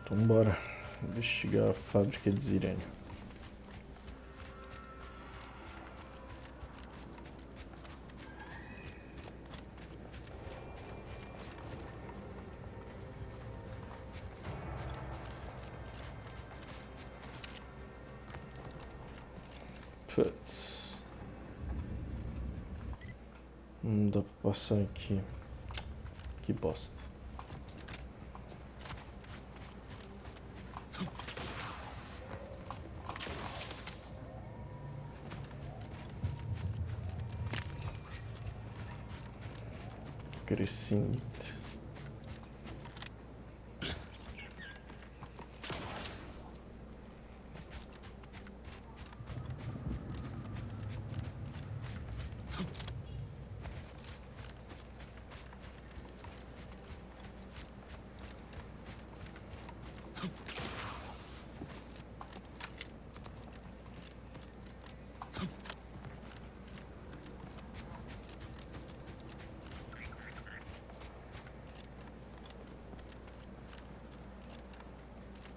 Então bora investigar a fábrica de Ziranium. Putz. Não dá pra passar aqui. Que bosta. Crescente.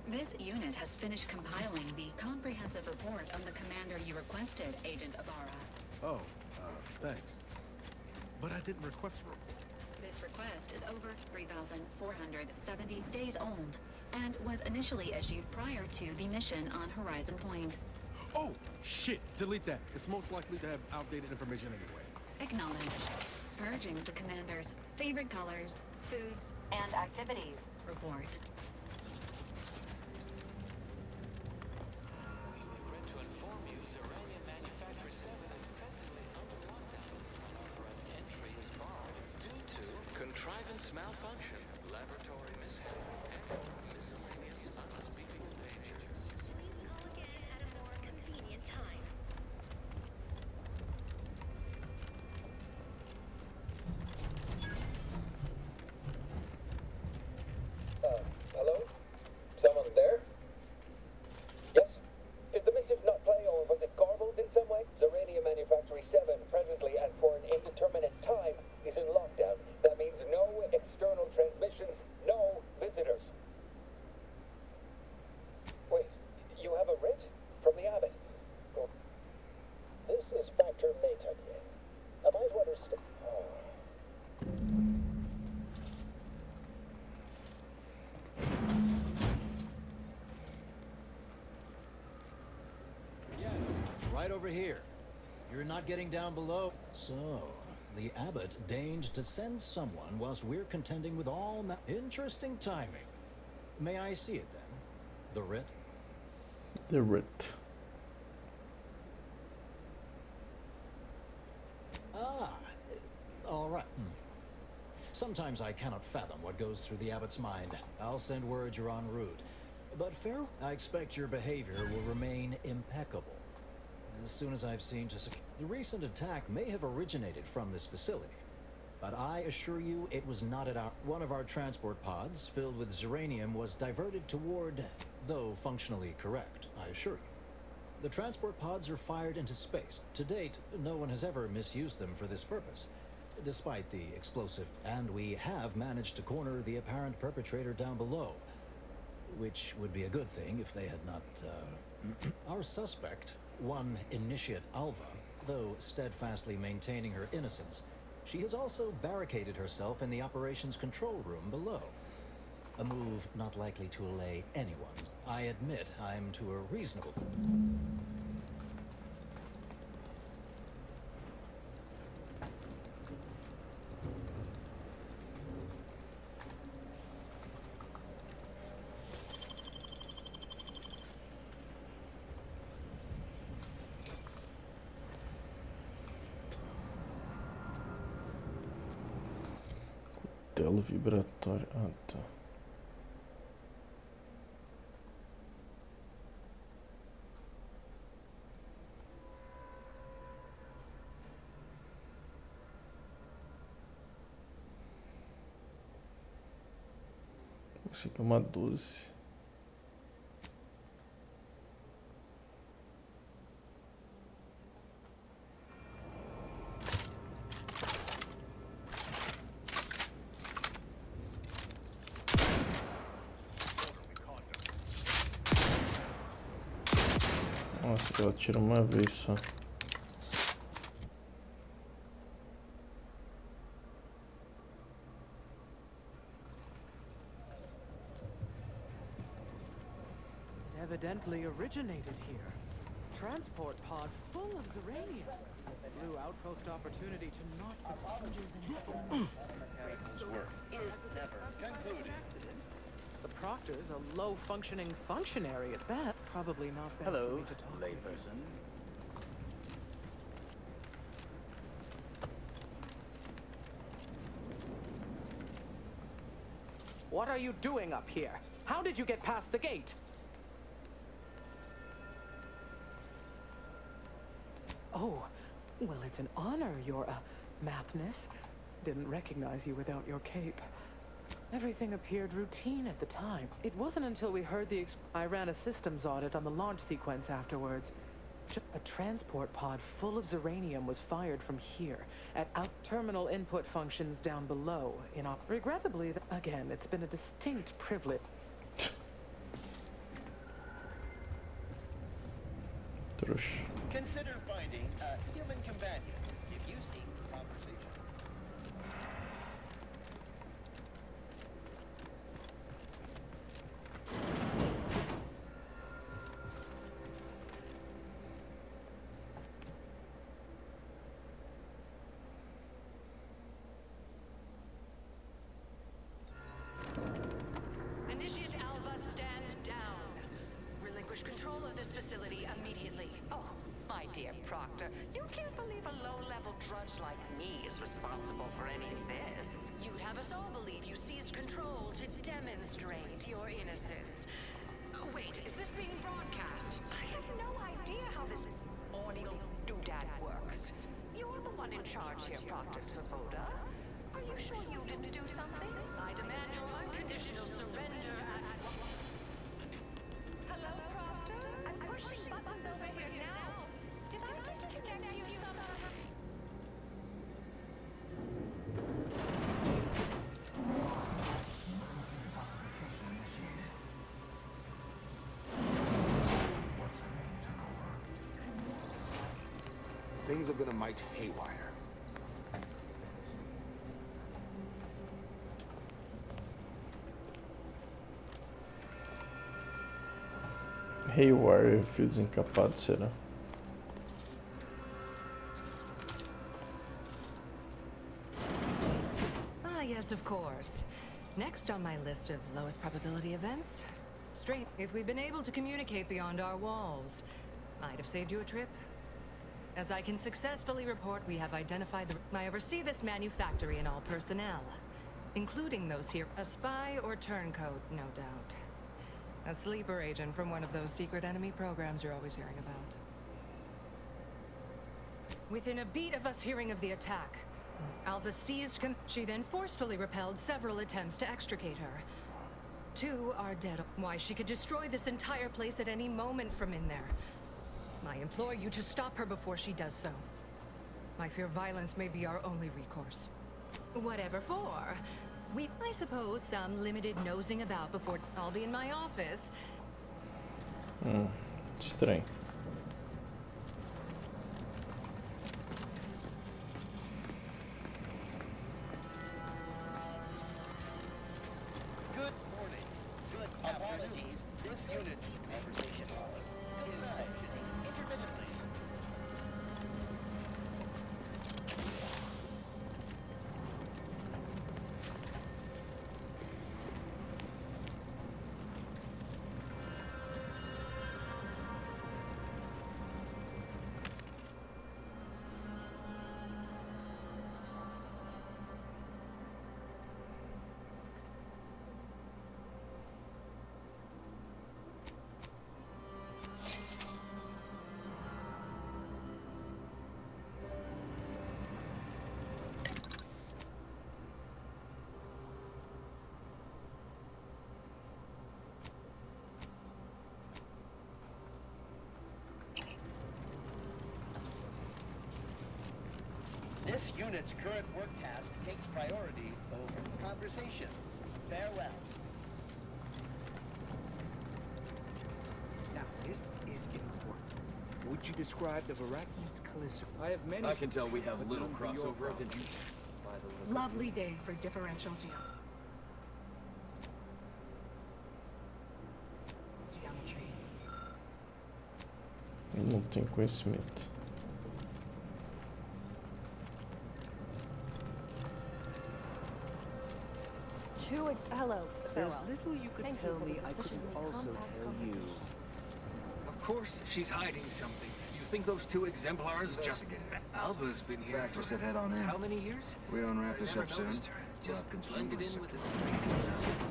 This unit has finished compiling the comprehensive report on the commander you requested, Agent Ibarra. Oh, thanks. But I didn't request a report. This request is over 3,470 days old and was initially issued prior to the mission on Horizon Point. Oh, shit! Delete that. It's most likely to have outdated information anyway. Acknowledge. Purging the commander's favorite colors, foods, and activities report. Contrivance malfunction, laboratory mishap, and miscellaneous unspeakable dangers. Please call again at a more convenient time. Hello? Someone there? Yes? Did the missive not play, or was it garbled in some way? Ziranium Manufactory 7, presently and for an indeterminate time, is in lockdown. That means no external transmissions, no visitors. Wait, you have a writ? From the abbot? This is Factor Maytonier. Am I to understand? Yes, right over here. You're not getting down below. So, the abbot deigned to send someone whilst we're contending with all interesting timing. May I see it then? The writ? The writ. Ah, all right. Sometimes I cannot fathom what goes through the abbot's mind. I'll send word you're en route. But Pharaoh, I expect your behavior will remain impeccable. As soon as I've seen to the recent attack may have originated from this facility, but I assure you it was not at one of our transport pods filled with Ziranium was diverted toward, though functionally correct, I assure you. The transport pods are fired into space. To date, no one has ever misused them for this purpose, despite the explosive, and we have managed to corner the apparent perpetrator down below, which would be a good thing if they had not, our suspect, one initiate Alva, though steadfastly maintaining her innocence, she has also barricaded herself in the operations control room below. A move not likely to allay anyone. I admit I'm to a reasonable... Telo vibratório. Ah, tá. Isso aqui é uma 12. Nossa, que ela tira uma vez só. Evidently originated here. Transport pod full of Ziranium. Blue outpost opportunity to knock the hinges and Work is never concluded. The Proctor's a low-functioning functionary at that. Probably not best for me to talk with. layperson. What are you doing up here? How did you get past the gate? Oh, well, it's an honor, your, Mapness. Didn't recognize you without your cape. Everything appeared routine at the time. It wasn't until we heard I ran a systems audit on the launch sequence afterwards. A transport pod full of Ziranium was fired from here, at terminal input functions down below. Regrettably, again, it's been a distinct privilege. Trouxa. Consider finding a human companion if you seek conversation. Initiate Alpha, stand down. Relinquish control of this facility immediately. Oh, my dear Proctor, you can't believe a low-level drudge like me is responsible for any of this. You'd have us all believe you seized control to demonstrate your innocence. Oh, wait, is this being broadcast? I have no idea how this audio doodad works. You're the one in charge here, Proctor Svoboda. Are you sure you didn't do something? I demand your unconditional surrender at... Hello, Proctor? I'm pushing buttons over here now. Did I disconnect you somehow? Things are gonna might haywire. Haywire, fio desencapado, será? Ah, yes, of course. Next on my list of lowest probability events. Straight, if we'd been able to communicate beyond our walls, might have saved you a trip. As I can successfully report, we have identified I oversee this manufactory and all personnel, including those here. A spy or turncoat, no doubt. A sleeper agent from one of those secret enemy programs you're always hearing about. Within a beat of us hearing of the attack, Alpha seized she then forcefully repelled several attempts to extricate her. 2 are dead. Why, she could destroy this entire place at any moment from in there. I implore you to stop her before she does so. I fear violence may be our only recourse. Whatever for. I suppose some limited nosing about before I'll be in my office. Estranho. Good morning. Good apologies. This unit's conversation is functioning intermittently. This unit's current work task takes priority over conversation. Farewell. Now, this is important. would you describe the Varaki's glycerin? I have many. I can tell we have a but little none for your crossover of problem. interests by the look of Lovely day for differential geometry. Eu não tenho conhecimento. Hello, There's farewell. little you could Thank you tell for me this I couldn't efficiently also compact tell you. Of course, she's hiding something. You think those two exemplars just... Alva's been here for Sit head on in. how many years? We don't wrap I this never up soon. noticed her. Just Well, blended in consumers with the are- scenery.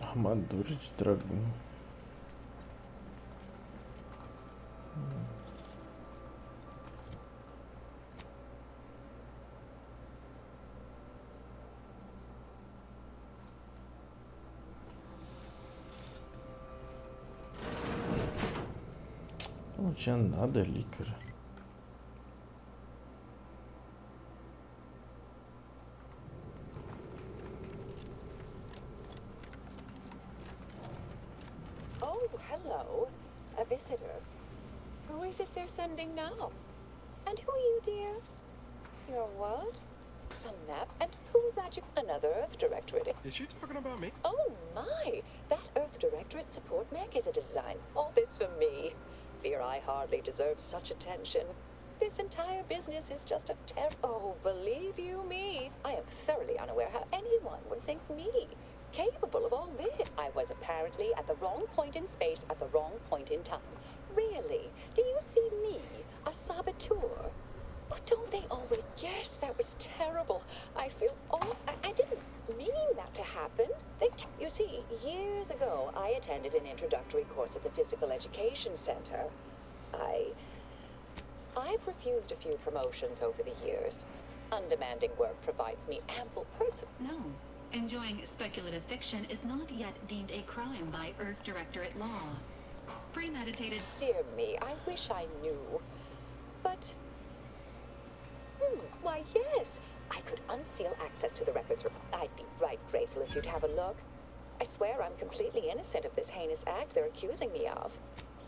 Armadura de dragão. Não tinha nada ali, cara. Oh, hello. A visitor. Who is it they're sending now? And who are you, dear? You're what? Some map? And who's that? Another Earth Directorate? Is she talking about me? Oh, my. That Earth Directorate support mech is a design. All this for me. Fear I hardly deserve such attention. This entire business is just a Oh, believe you me, I am thoroughly unaware how anyone would think me capable of all this. I was apparently at the wrong point in space at the wrong point in time. Really? Do you see me, a saboteur? Oh, don't they always? Yes, that was terrible. I feel I didn't mean that to happen. You see, years ago, I attended an introductory course at the Physical Education Center. I've refused a few promotions over the years. Undemanding work provides me ample No. Enjoying speculative fiction is not yet deemed a crime by Earth Directorate law. Premeditated. Dear me, I wish I knew. But, why, yes. I could unseal access to the records. I'd be right grateful if you'd have a look. I swear I'm completely innocent of this heinous act they're accusing me of.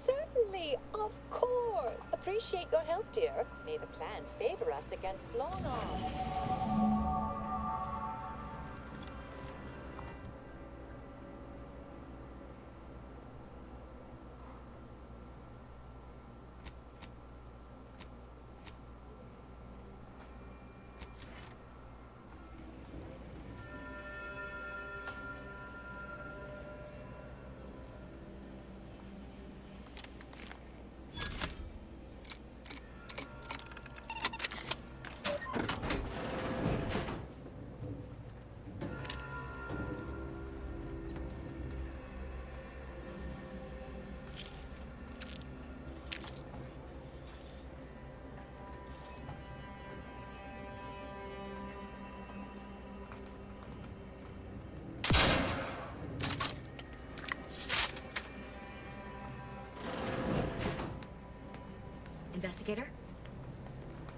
Certainly, of course. Appreciate your help, dear. May the plan favor us against long arms. Investigator,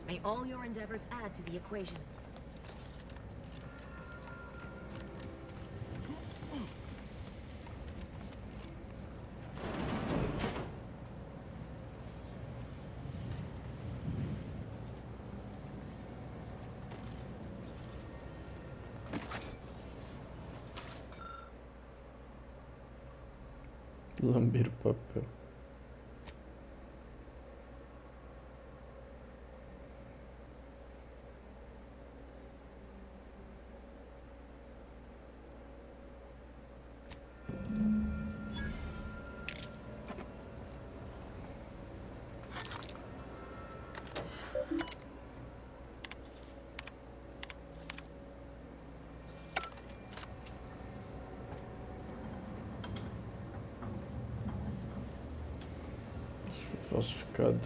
may all your endeavors add to the equation. Lamber o papel. falsificado.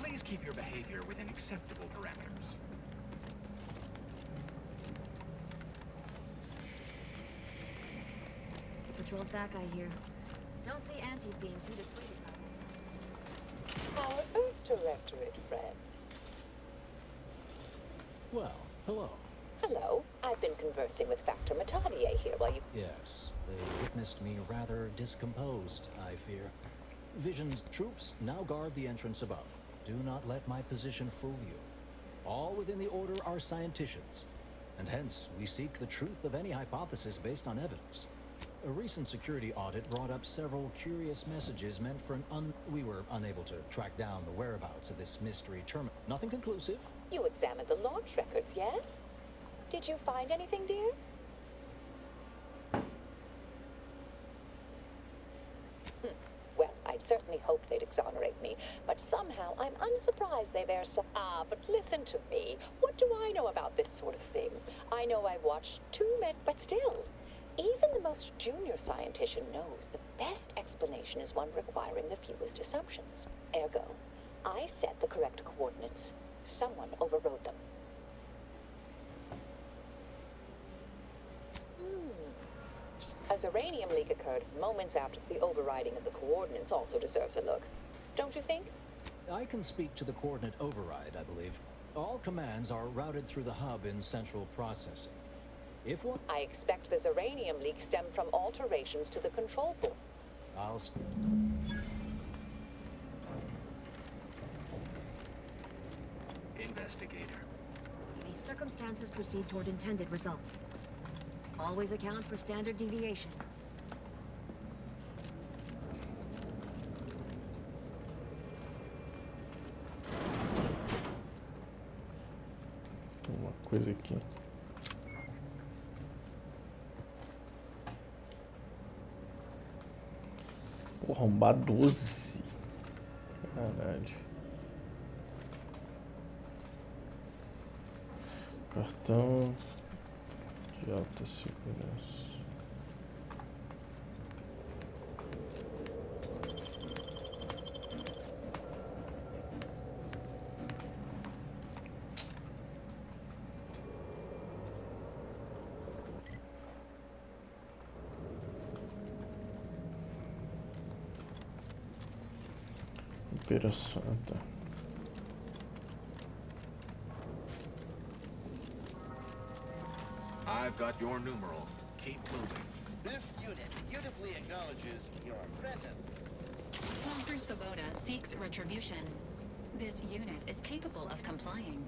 Please keep your behavior within acceptable parameters. The patrol's back, I hear. Don't see Auntie's being too dissuaded by Our Earth Directorate friend. Well, hello. Hello. I've been conversing with Factor Matadier here while you... Yes, they witnessed me rather discomposed, I fear. Vision's troops now guard the entrance above. Do not let my position fool you. All within the Order are scienticians, and hence we seek the truth of any hypothesis based on evidence. A recent security audit brought up several curious messages meant for we were unable to track down the whereabouts of this mystery terminal. Nothing conclusive. You examined the launch records, yes? Did you find anything, dear? Well, I'd certainly hoped they'd exonerate me, but somehow I'm unsurprised they bear some... Ah, but listen to me. What do I know about this sort of thing? I know I've watched too many, but still... Even the most junior scientician knows the best explanation is one requiring the fewest assumptions. Ergo, I set the correct coordinates. Someone overrode them. A Ziranium leak occurred moments after the overriding of the coordinates also deserves a look. Don't you think? I can speak to the coordinate override, I believe. All commands are routed through the hub in central processing. If what? I expect the Ziranium leak stemmed from alterations to the control board. I'll... Investigator. May circumstances proceed toward intended results. Always account for standard deviation. Tem uma coisa aqui. Porra, arrombar 12. Caralho. Cartão de alta segurança. Operação, tá. I've got your numeral. Keep moving. This unit beautifully acknowledges your presence. Walters Svoboda seeks retribution. This unit is capable of complying.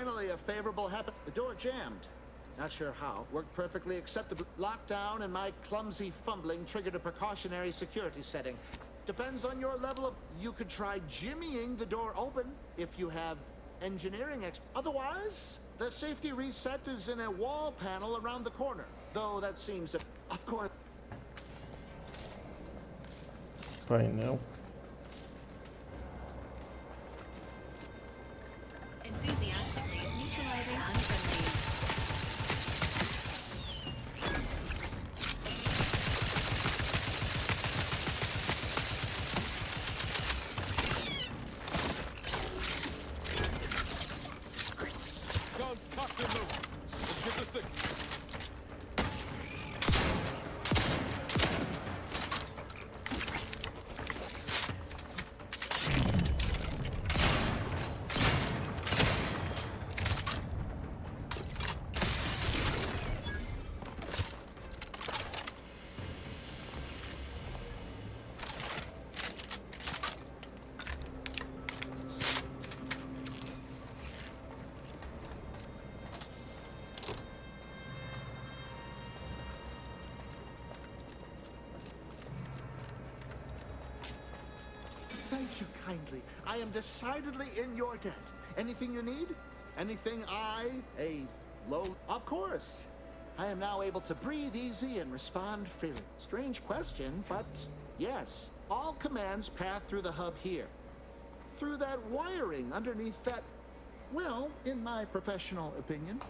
Finally, a favorable happen. The door jammed. Not sure how. Worked perfectly acceptable. Lockdown and my clumsy fumbling triggered a precautionary security setting. Depends on your level of... You could try jimmying the door open if you have engineering Otherwise, The safety reset is in a wall panel around the corner. Though that seems, of course... Painel. Enthusiastically neutralizing unfriendlies. Guns cocked and loaded. Let's get the signal. Thank you kindly. I am decidedly in your debt. Anything you need? Anything Of course. I am now able to breathe easy and respond freely. Strange question, but yes. All commands pass through the hub here. Through that wiring underneath that... Well, in my professional opinion,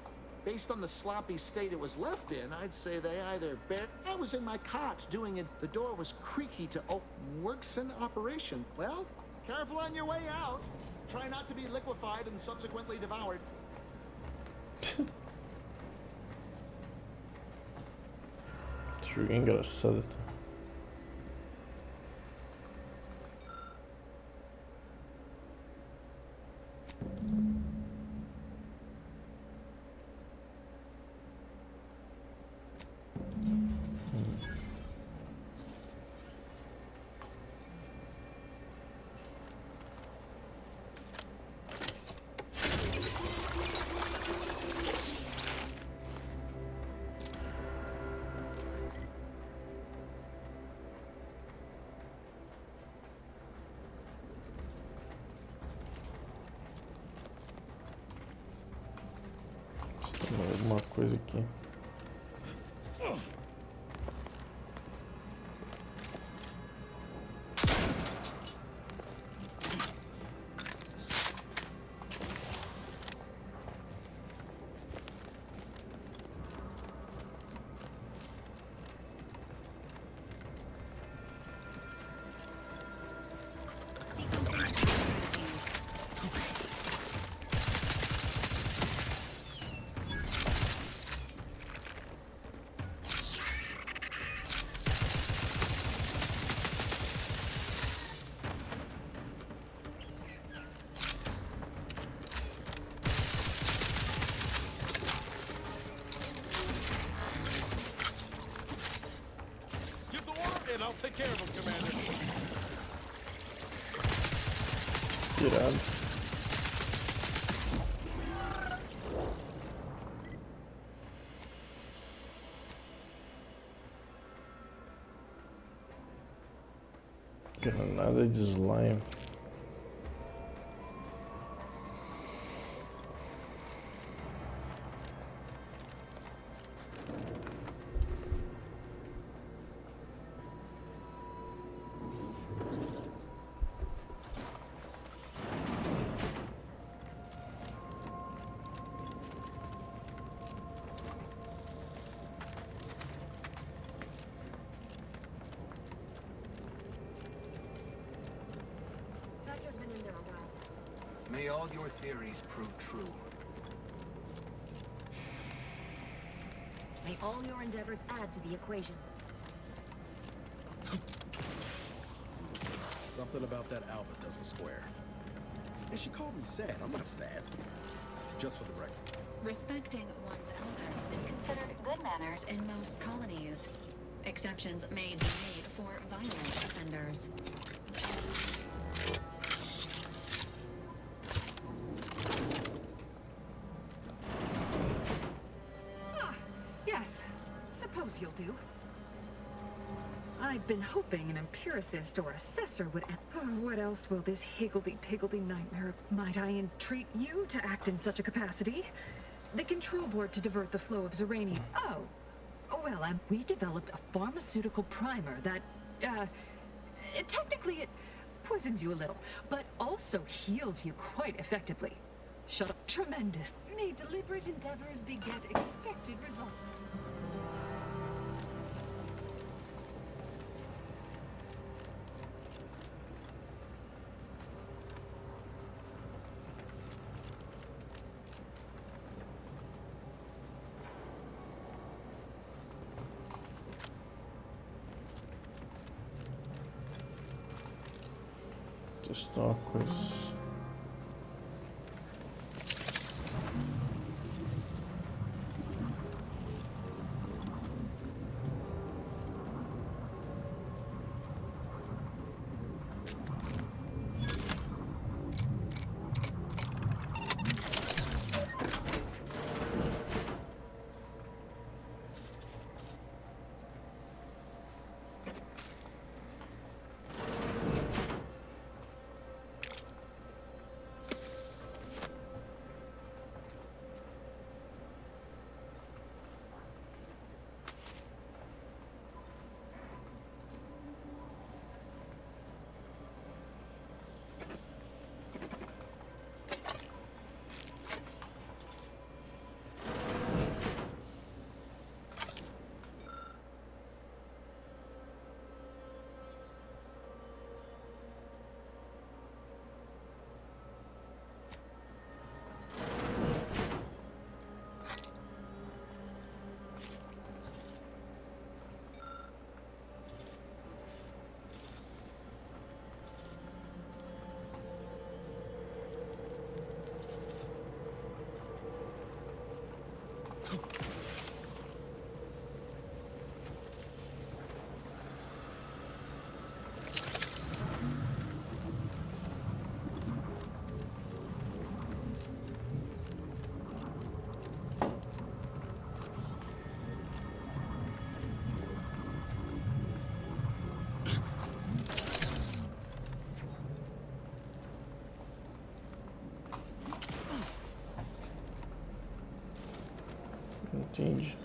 based on the sloppy state it was left in, I'd say they either I was in my cot doing it. The door was creaky to open. Works in operation. Well, careful on your way out. Try not to be liquefied and subsequently devoured. Jogo engraçado. Tem alguma coisa aqui. I'll take care of him, Commander. Irado. Granada de slime. May all your theories prove true. May all your endeavors add to the equation. Something about that Alva doesn't square. And she called me sad. I'm not sad. Just for the record. Respecting one's elders is considered good manners in most colonies. Exceptions may be made for violent offenders. Yes, suppose you'll do. I'd been hoping an empiricist or assessor would... Oh, what else will this higgledy-piggledy nightmare... Might I entreat you to act in such a capacity? The control board to divert the flow of Ziranium. Oh. Well, we developed a pharmaceutical primer that, technically it poisons you a little, but also heals you quite effectively. Shut up. Tremendous. May deliberate endeavors beget expected results. Testar uma coisa. Entendi.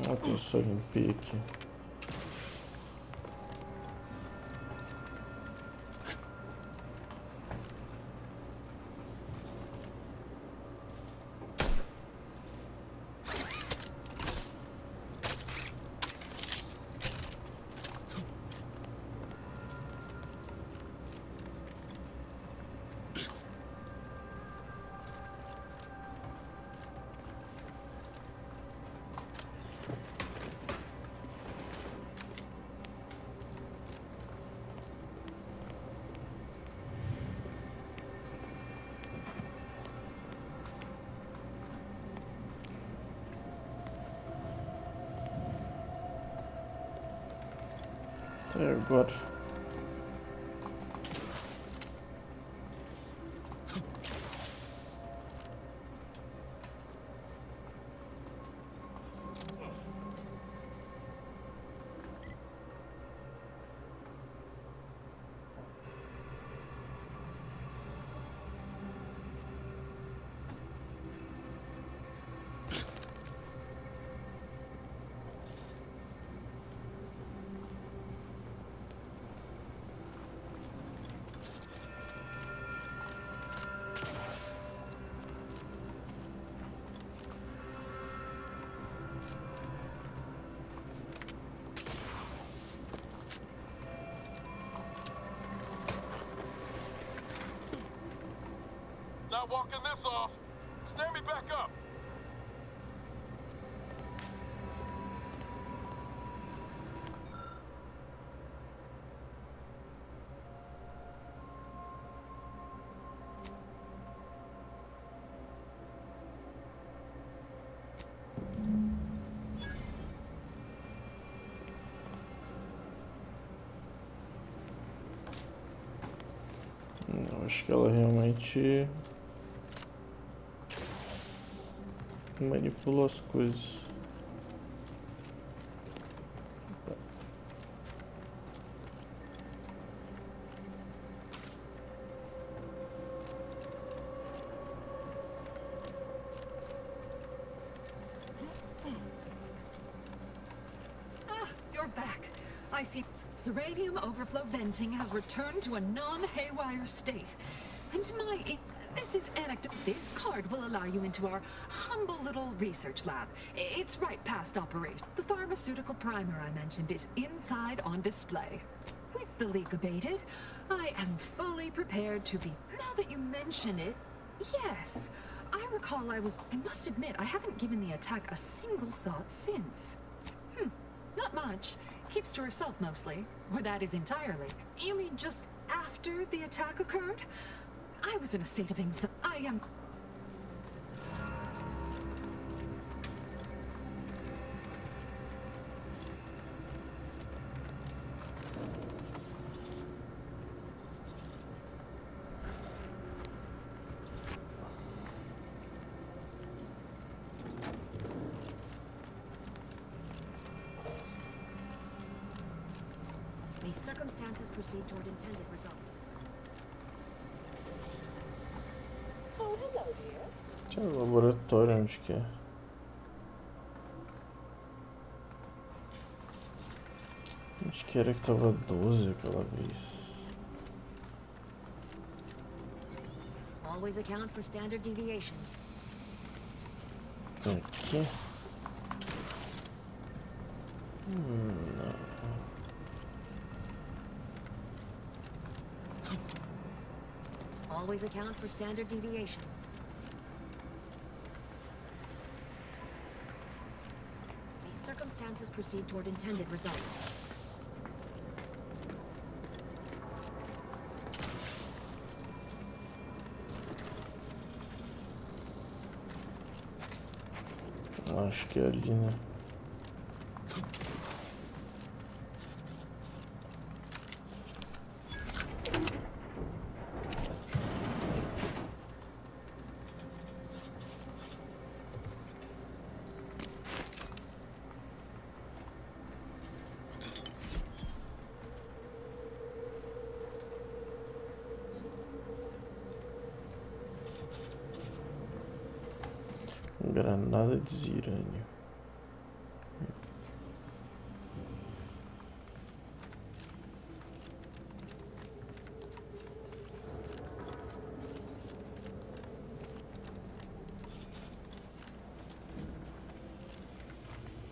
Ah, tem só limpei aqui. Até agora. Not walking this off. Stand me back up. Eu acho que ela realmente manipulou as coisas. You're back. I see. Ziranium overflow venting has returned to a non-haywire state. And to my... This is anecdote. This card will allow you into our humble little research lab. It's right past operation. The pharmaceutical primer I mentioned is inside on display. With the leak abated, I am fully prepared to be... Now that you mention it, yes. I recall I must admit, I haven't given the attack a single thought since. Not much. Keeps to herself mostly. Or that is entirely. You mean just after the attack occurred? I was in a state of anxiety. I am... May circumstances proceed toward intended results. Oh, hello, dear. Tinha um laboratório onde que é? Acho que era que tava 12 aquela vez. Always account for standard deviation. Aqui? Não. Always account for standard deviation. May circumstances proceed toward intended results. Acho que é ali, né? Granada de Ziranium.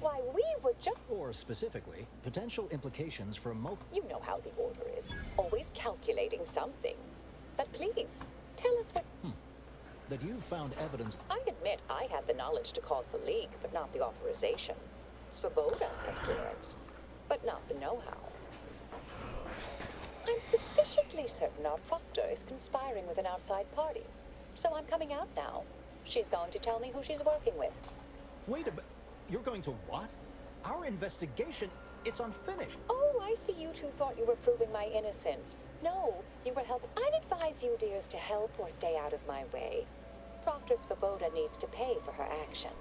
Why, we were just... Or specifically, potential implications for You know how the order is. Always calculating something. But please, tell us what... that you found evidence. I admit I have the knowledge to cause the leak, but not the authorization. Svoboda has clearance, but not the know-how. I'm sufficiently certain our proctor is conspiring with an outside party. So I'm coming out now. She's going to tell me who she's working with. Wait a bit. You're going to what? Our investigation... It's unfinished. Oh, I see you two thought you were proving my innocence. No, you were helping. I'd advise you dears to help or stay out of my way. Proctor Svoboda needs to pay for her actions.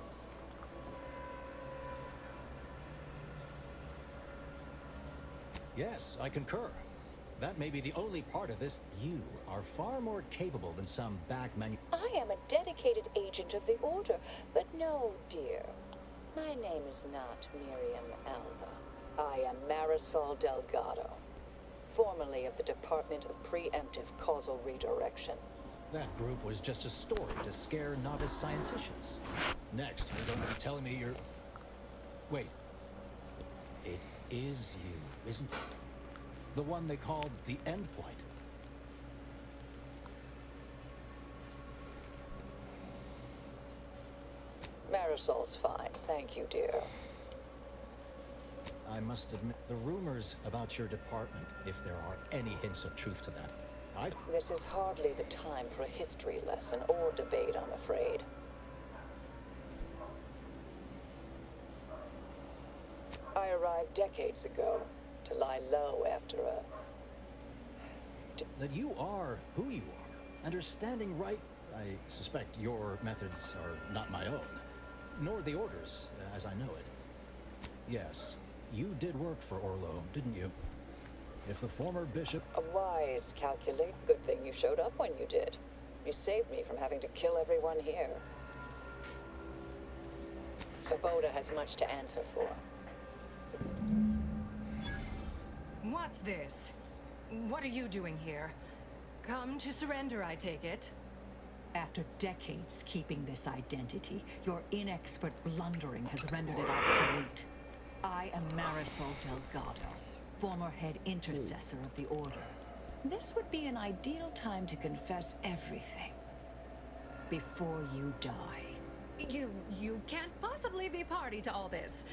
Yes, I concur. That may be the only part of this. You are far more capable than some back menu. I am a dedicated agent of the Order, but no, dear. My name is not Miriam Alva. I am Marisol Delgado, formerly of the Department of Preemptive Causal Redirection. That group was just a story to scare novice scienticians. Next, you're going to be telling me you're... Wait. It is you, isn't it? The one they called the endpoint. Marisol's fine, thank you, dear. I must admit, the rumors about your department, if there are any hints of truth to that, This is hardly the time for a history lesson or debate, I'm afraid. I arrived decades ago to lie low after a... That you are who you are. Understanding right, I suspect your methods are not my own, nor the Order's, as I know it. Yes, you did work for Orlo, didn't you? If the former bishop... A wise calculate. Good thing you showed up when you did. You saved me from having to kill everyone here. Svoboda has much to answer for. What's this? What are you doing here? Come to surrender, I take it. After decades keeping this identity, your inexpert blundering has rendered it obsolete. I am Marisol Delgado, former head intercessor of the Order. This would be an ideal time to confess everything before you die. You can't possibly be party to all this.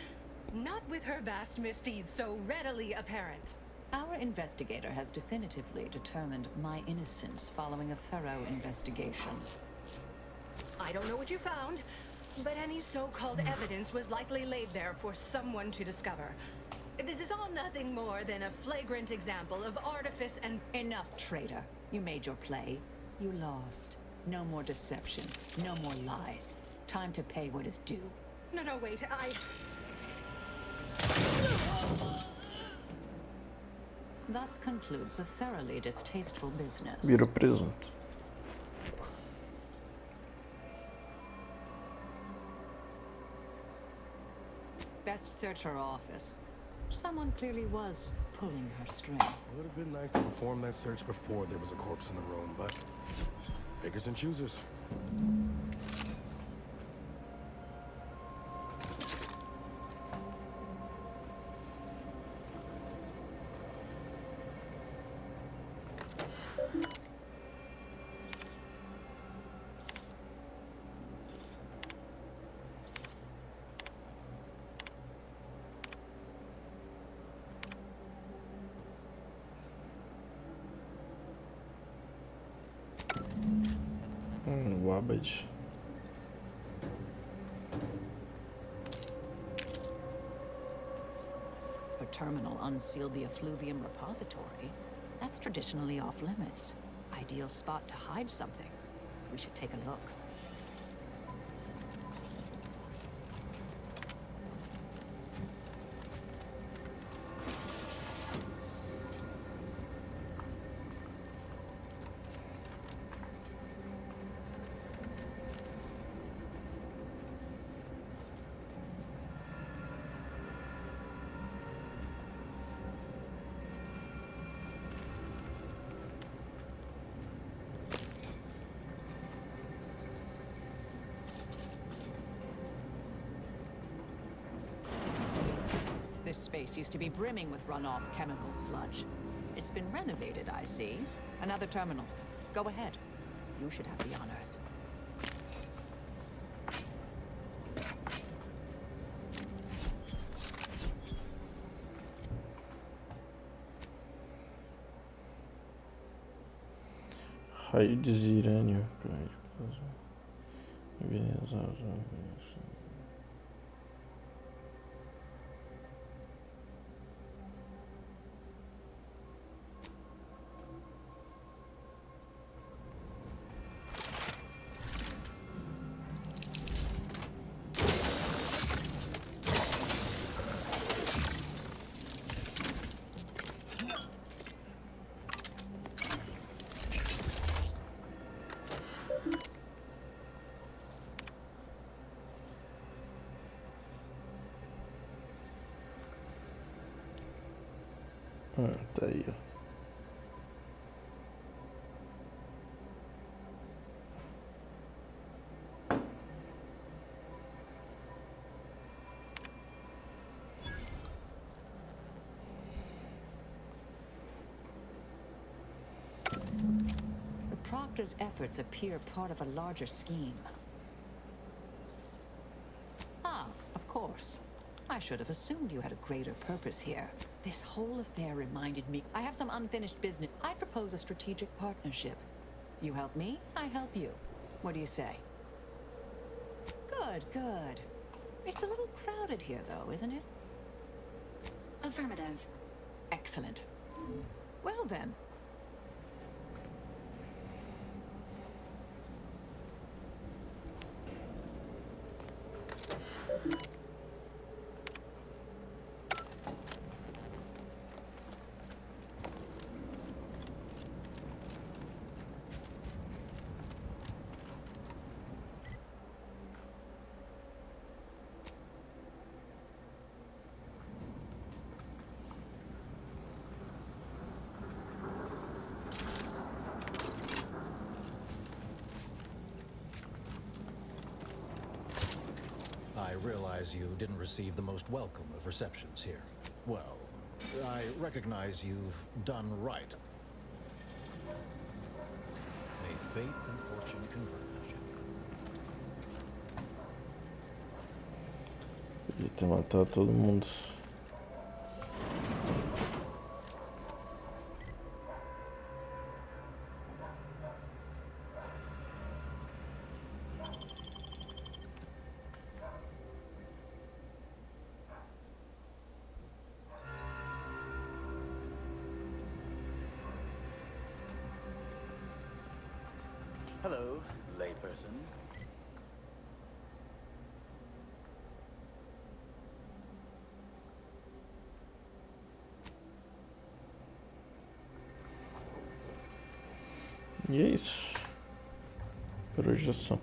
Not with her vast misdeeds so readily apparent. Our investigator has definitively determined my innocence following a thorough investigation. I don't know what you found, but any so-called evidence was likely laid there for someone to discover. This is all nothing more than a flagrant example of artifice and... Enough, traitor. You made your play. You lost. No more deception. No more lies. Time to pay what is due. No, wait, Thus concludes a thoroughly distasteful business. Vira o presunto. Best search her office. Someone clearly was pulling her string. It would have been nice to perform that search before there was a corpse in the room, but pickers and choosers. Wabbit. A terminal unsealed the effluvium repository. That's traditionally off limits. Ideal spot to hide something. We should take a look. This space used to be brimming with runoff chemical sludge. It's been renovated, I see. Another terminal. Go ahead. You should have the honors. Raio de Ziranium. Tá aí, ó. The Proctor's efforts appear part of a larger scheme. Ah, of course. I should have assumed you had a greater purpose here. This whole affair reminded me. I have some unfinished business. I propose a strategic partnership. You help me, I help you. What do you say? Good, good. It's a little crowded here, though, isn't it? Affirmative. Excellent. Well, then. I realize you didn't receive the most welcome of receptions here. Well, I recognize you've done right. May fate and fortune converge. Podia ter matado todo mundo. Hello, layperson. E é isso. Por hoje é só.